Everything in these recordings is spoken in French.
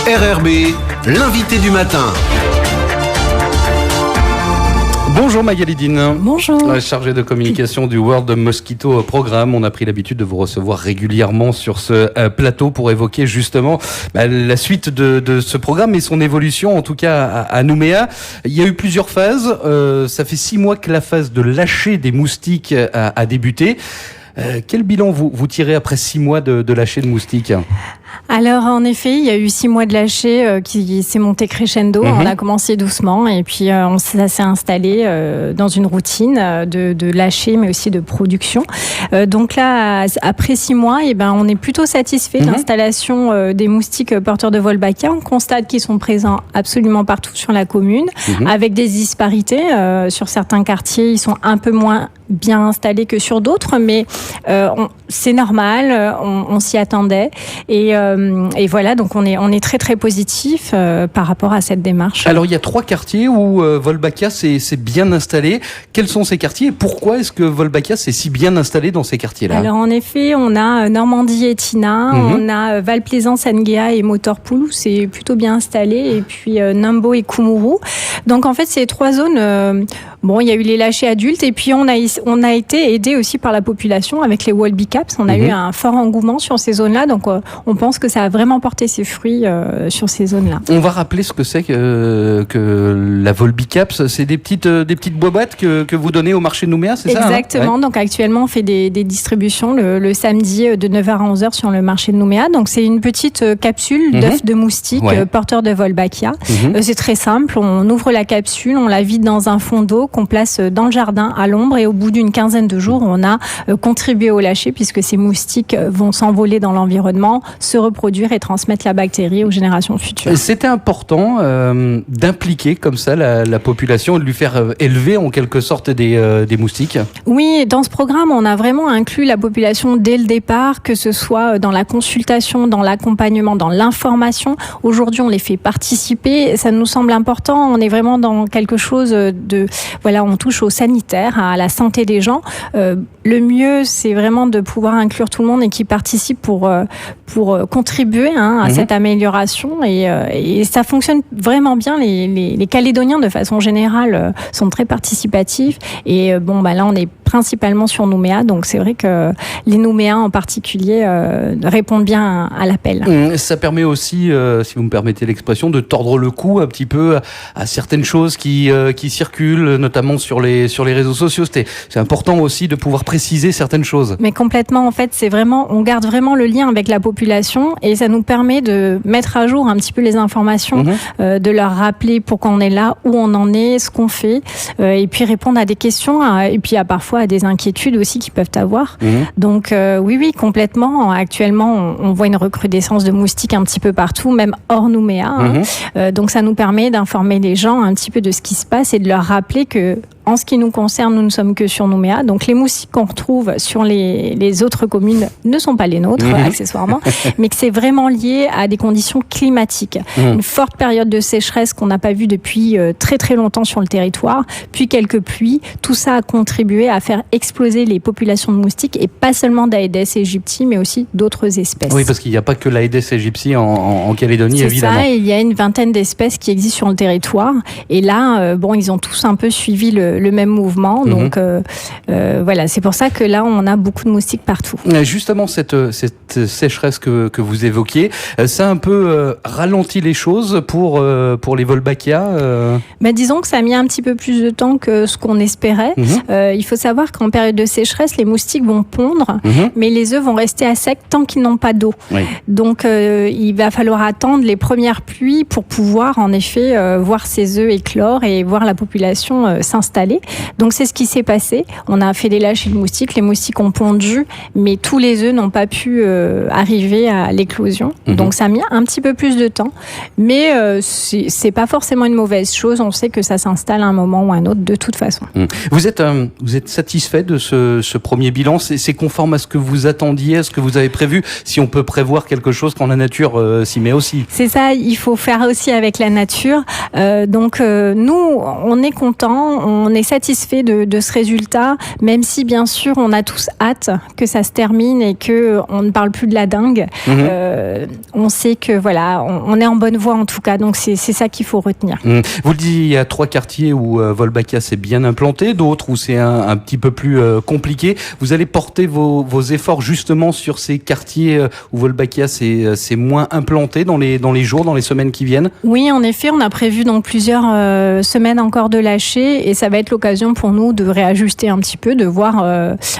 RRB, l'invité du matin. Bonjour Magali Dean. Bonjour. Chargée de communication du World Mosquito Programme. On a pris l'habitude de vous recevoir régulièrement sur ce plateau pour évoquer justement la suite de ce programme et son évolution, en tout cas à Nouméa. Il y a eu plusieurs phases. Ça fait 6 mois que la phase de lâcher des moustiques a débuté. Quel bilan vous tirez après 6 mois de lâcher de moustiques ? Alors en effet, il y a eu 6 mois de lâcher qui s'est monté crescendo. On a commencé doucement et puis ça s'est installé dans une routine de lâcher, mais aussi de production. Donc là, après 6 mois, on est plutôt satisfait de l'installation des moustiques porteurs de Wolbachia. On constate qu'ils sont présents absolument partout sur la commune, avec des disparités. Sur certains quartiers, ils sont un peu moins bien installés que sur d'autres, mais c'est normal, on s'y attendait et voilà, donc on est très très positif par rapport à cette démarche. Alors il y a 3 quartiers où Wolbachia s'est bien installé. Quels sont ces quartiers et pourquoi est-ce que Wolbachia s'est si bien installé dans ces quartiers-là ? Alors en effet, on a Normandie et Tina, on a Val-Plaisance, Anguéa et Motorpool où c'est plutôt bien installé, et puis Nambo et Kumuru. Donc en fait, ces 3 zones, il y a eu les lâchers adultes et puis on a été aidé aussi par la population avec les Wolbicaps. On a eu un fort engouement sur ces zones-là, donc on pense que ça a vraiment porté ses fruits sur ces zones-là. On va rappeler ce que c'est que la Wolbicaps. C'est des petites boîtes que vous donnez au marché de Nouméa, c'est ça ? Exactement. Donc actuellement, on fait des distributions le samedi de 9h à 11h sur le marché de Nouméa. Donc c'est une petite capsule d'œufs de moustique porteurs de Wolbachia. C'est très simple. On ouvre la capsule, on la vide dans un fond d'eau qu'on place dans le jardin à l'ombre, et au bout d'une quinzaine de jours, on a contribué au lâcher puisque ces moustiques vont s'envoler dans l'environnement, se reproduire et transmettre la bactérie aux générations futures. C'était important d'impliquer comme ça la population, de lui faire élever en quelque sorte des moustiques. Oui, dans ce programme, on a vraiment inclus la population dès le départ, que ce soit dans la consultation, dans l'accompagnement, dans l'information. Aujourd'hui, on les fait participer. Ça nous semble important. On est vraiment dans quelque chose on touche au sanitaire, à la santé des gens. Le mieux, c'est vraiment de pouvoir inclure tout le monde et qui participe pour contribuer à cette amélioration. Et ça fonctionne vraiment bien. Les Calédoniens, de façon générale, sont très participatifs. Et là, on est principalement sur Nouméa, donc c'est vrai que les Nouméens en particulier répondent bien à l'appel. Ça permet aussi, si vous me permettez l'expression, de tordre le cou un petit peu à certaines choses qui circulent, notamment sur les réseaux sociaux. C'est important aussi de pouvoir préciser certaines choses. Mais complètement, en fait, on garde vraiment le lien avec la population et ça nous permet de mettre à jour un petit peu les informations, de leur rappeler pourquoi on est là, où on en est, ce qu'on fait, et puis répondre à des questions, et puis parfois à des inquiétudes aussi qu'ils peuvent avoir. Donc oui, complètement. Actuellement, on voit une recrudescence de moustiques un petit peu partout, même hors Nouméa. Donc ça nous permet d'informer les gens un petit peu de ce qui se passe et de leur rappeler que, en ce qui nous concerne, nous ne sommes que sur Nouméa. Donc les moustiques qu'on retrouve sur les autres communes ne sont pas les nôtres, accessoirement, mais que c'est vraiment lié à des conditions climatiques. Une forte période de sécheresse qu'on n'a pas vue depuis très très longtemps sur le territoire, puis quelques pluies. Tout ça a contribué à faire exploser les populations de moustiques, et pas seulement d'Aedes aegypti, mais aussi d'autres espèces. Oui, parce qu'il n'y a pas que l'Aedes aegypti en Calédonie, c'est évidemment. C'est ça, il y a une vingtaine d'espèces qui existent sur le territoire. Et là, ils ont tous un peu suivi le même mouvement. Donc c'est pour ça que là, on a beaucoup de moustiques partout. Justement, cette sécheresse que vous évoquiez, ça a un peu ralenti les choses pour les Wolbachia. Disons que ça a mis un petit peu plus de temps que ce qu'on espérait. Il faut savoir qu'en période de sécheresse, les moustiques vont pondre, mais les œufs vont rester à sec tant qu'ils n'ont pas d'eau. Donc, il va falloir attendre les premières pluies pour pouvoir, en effet, voir ces œufs éclore et voir la population s'installer. Donc, c'est ce qui s'est passé. On a fait des lâchers de moustiques. Les moustiques ont pondu, mais tous les œufs n'ont pas pu arriver à l'éclosion. Donc, ça a mis un petit peu plus de temps. Mais c'est pas forcément une mauvaise chose. On sait que ça s'installe à un moment ou à un autre, de toute façon. Vous êtes satisfait de ce premier bilan ? C'est conforme à ce que vous attendiez, à ce que vous avez prévu, si on peut prévoir quelque chose quand la nature s'y met aussi. C'est ça, il faut faire aussi avec la nature. Donc nous, on est contents, on on est satisfait de ce résultat, même si bien sûr on a tous hâte que ça se termine et que on ne parle plus de la dingue. On sait que voilà, on est en bonne voie en tout cas, donc c'est ça qu'il faut retenir. Vous le dites, il y a 3 quartiers où Wolbachia s'est bien implanté, d'autres où c'est un petit peu plus compliqué. Vous allez porter vos efforts justement sur ces quartiers où Wolbachia c'est moins implanté dans les jours, dans les semaines qui viennent? Oui, en effet, on a prévu donc plusieurs semaines encore de lâcher et ça va être l'occasion pour nous de réajuster un petit peu, de voir,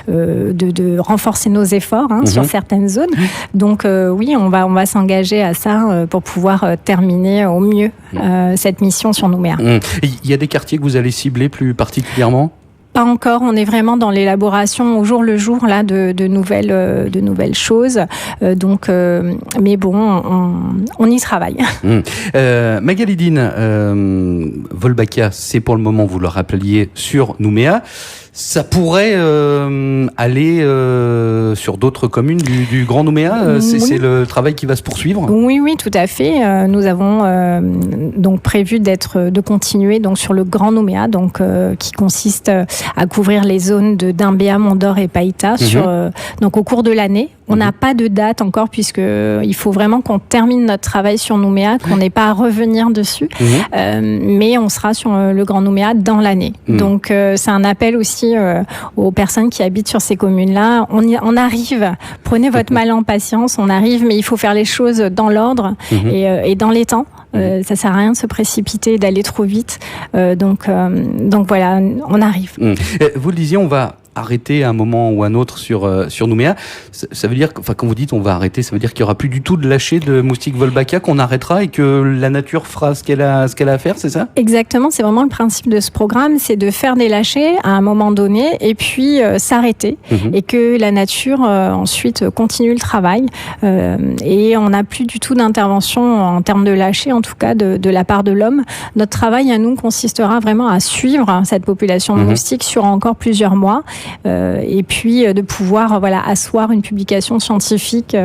de renforcer nos efforts sur certaines zones. Donc oui, on va s'engager à ça pour pouvoir terminer au mieux cette mission sur Nouméa. Il y a des quartiers que vous allez cibler plus particulièrement? Pas encore, on est vraiment dans l'élaboration au jour le jour là de nouvelles choses. Mais bon, on y travaille. Magali Dine, Wolbachia, c'est pour le moment, vous le rappeliez, sur Nouméa. Ça pourrait aller sur d'autres communes du Grand Nouméa. C'est le travail qui va se poursuivre. Oui, tout à fait. Nous avons donc prévu de continuer donc sur le Grand Nouméa, donc qui consiste à couvrir les zones de Dimbéa, Mont-d'Or et Païta donc au cours de l'année. On n'a pas de date encore puisque il faut vraiment qu'on termine notre travail sur Nouméa, qu'on n'ait pas à revenir dessus. Mais on sera sur le Grand Nouméa dans l'année. Donc c'est un appel aussi aux personnes qui habitent sur ces communes-là. On arrive. Prenez votre mal en patience. On arrive, mais il faut faire les choses dans l'ordre et dans les temps. Ça sert à rien de se précipiter, d'aller trop vite. Donc voilà, on arrive. Vous le disiez, on va arrêter à un moment ou un autre sur Nouméa. Ça veut dire, enfin, quand vous dites on va arrêter, ça veut dire qu'il y aura plus du tout de lâcher de moustiques Wolbachia, qu'on arrêtera et que la nature fera ce qu'elle a à faire, c'est ça? Exactement, c'est vraiment le principe de ce programme, c'est de faire des lâchers à un moment donné et puis s'arrêter et que la nature ensuite continue le travail et on n'a plus du tout d'intervention en termes de lâcher, en tout cas de la part de l'homme. Notre travail à nous consistera vraiment à suivre cette population de moustiques sur encore plusieurs mois. Et puis de pouvoir asseoir une publication scientifique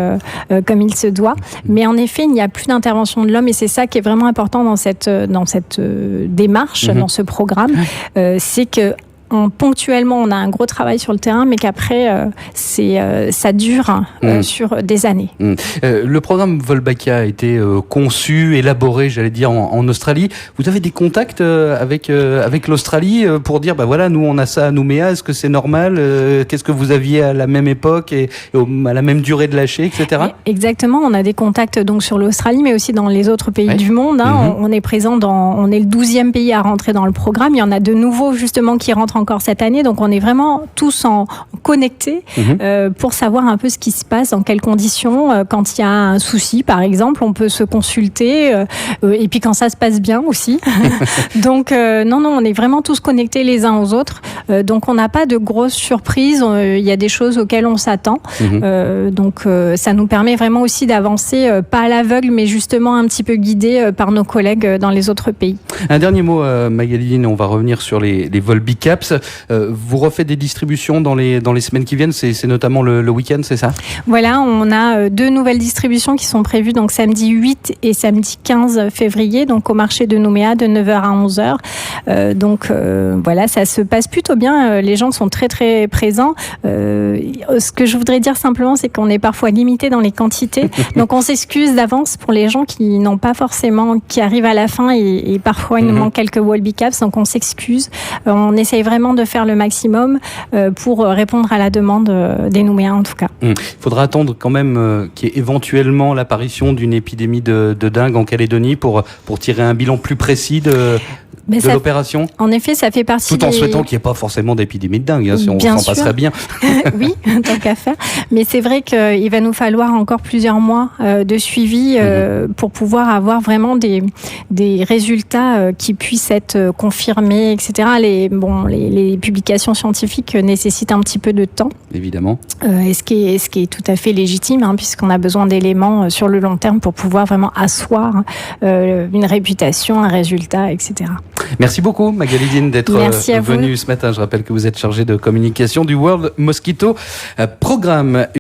comme il se doit. Mais en effet, il n'y a plus d'intervention de l'homme et c'est ça qui est vraiment important dans cette démarche, dans ce programme, c'est que ponctuellement, on a un gros travail sur le terrain, mais qu'après, ça dure sur des années. Le programme Wolbachia a été conçu, élaboré, j'allais dire, en Australie. Vous avez des contacts avec l'Australie pour dire, voilà, nous, on a ça à Nouméa, est-ce que c'est normal? Qu'est-ce que vous aviez à la même époque et à la même durée de lâcher, etc.? Exactement, on a des contacts donc sur l'Australie, mais aussi dans les autres pays du monde. On est présent on est le 12e pays à rentrer dans le programme. Il y en a de nouveaux, justement, qui rentrent encore cette année, donc on est vraiment tous connectés pour savoir un peu ce qui se passe, dans quelles conditions, quand il y a un souci par exemple, on peut se consulter et puis quand ça se passe bien aussi. Donc non, on est vraiment tous connectés les uns aux autres, donc on n'a pas de grosses surprises, il y a des choses auxquelles on s'attend, donc ça nous permet vraiment aussi d'avancer, pas à l'aveugle, mais justement un petit peu guidé par nos collègues dans les autres pays. Un dernier mot, Magali Dine, on va revenir sur les Volbicaps. Vous refaites des distributions dans les semaines qui viennent, c'est notamment le week-end, c'est ça? Voilà, on a 2 nouvelles distributions qui sont prévues donc samedi 8 et samedi 15 février, donc au marché de Nouméa de 9h à 11h. Donc voilà, ça se passe plutôt bien, les gens sont très très présents. Ce que je voudrais dire simplement, c'est qu'on est parfois limité dans les quantités, donc on s'excuse d'avance pour les gens qui n'ont pas forcément, qui arrivent à la fin et parfois il nous manque quelques Wolbicaps, donc on s'excuse. On essaye vraiment de faire le maximum pour répondre à la demande des Nouméens en tout cas. Il faudra attendre quand même qu'il y ait éventuellement l'apparition d'une épidémie de dengue en Calédonie pour tirer un bilan plus précis de l'opération. En effet, ça fait partie tout en souhaitant qu'il n'y ait pas forcément d'épidémie de dingue, si on s'en passerait bien. Oui, tant qu'à faire. Mais c'est vrai qu'il va nous falloir encore plusieurs mois de suivi pour pouvoir avoir vraiment des résultats qui puissent être confirmés, etc. Les publications scientifiques nécessitent un petit peu de temps. Évidemment. Et ce qui est tout à fait légitime, puisqu'on a besoin d'éléments sur le long terme pour pouvoir vraiment asseoir une réputation, un résultat, etc. Merci beaucoup, Magali Dine, d'être venue ce matin. Je rappelle que vous êtes chargée de communication du World Mosquito Programme.